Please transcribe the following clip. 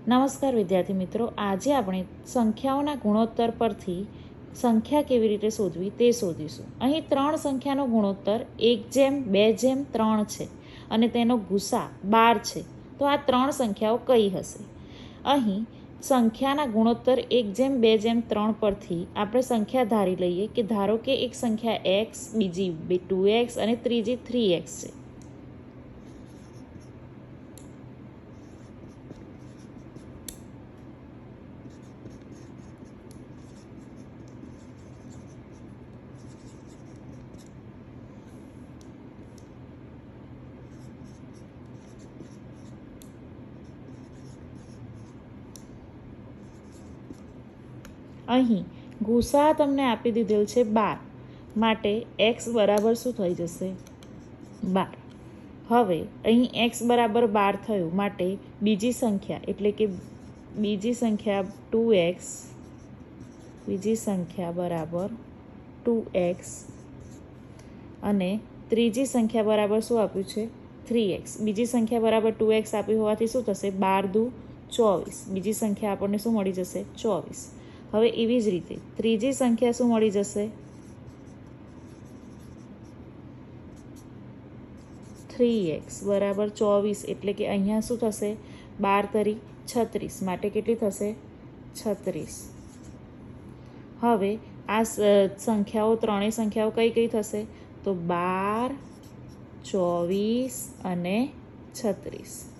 નમસ્કાર વિદ્યાર્થી મિત્રો, આજે આપણે સંખ્યાઓના ગુણોત્તર પરથી સંખ્યા કેવી રીતે શોધવી તે શોધીશું। અહીં 3 સંખ્યાનો ગુણોત્તર 1:2:3 છે અને તેનો ગુસા 12 છે। તો આ 3 સંખ્યાઓ કઈ હશે? અહીં સંખ્યાના ગુણોત્તર 1:2:3 પરથી આપણે સંખ્યા ધારી લઈએ કે ધારો કે એક સંખ્યા x, બીજી 2x અને ત્રીજી 3x છે। અહીં ગુસા તમને આપી દીધેલ છે 12, માટે x બરાબર શું થઈ જશે? 12। હવે અહીં x બરાબર 12 થયું, માટે બીજી સંખ્યા એટલે કે બીજી સંખ્યા 2x, બીજી સંખ્યા બરાબર 2x અને ત્રીજી સંખ્યા બરાબર શું આપ્યું છે? 3x। બીજી સંખ્યા બરાબર 2x આપી હોવાથી શું થશે? 12 × 24। બીજી સંખ્યા આપણને શું મળી જશે? 24। હવે એવી જ રીતે ત્રીજી સંખ્યા શું મળી જશે? 3x બરાબર 24, એટલે કે અહીંયા શું થશે? 12 × 36, માટે કેટલી થશે? 36। હવે આ સંખ્યાઓ ત્રણેય સંખ્યાઓ કઈ કઈ થશે? તો 12, 24 અને 36।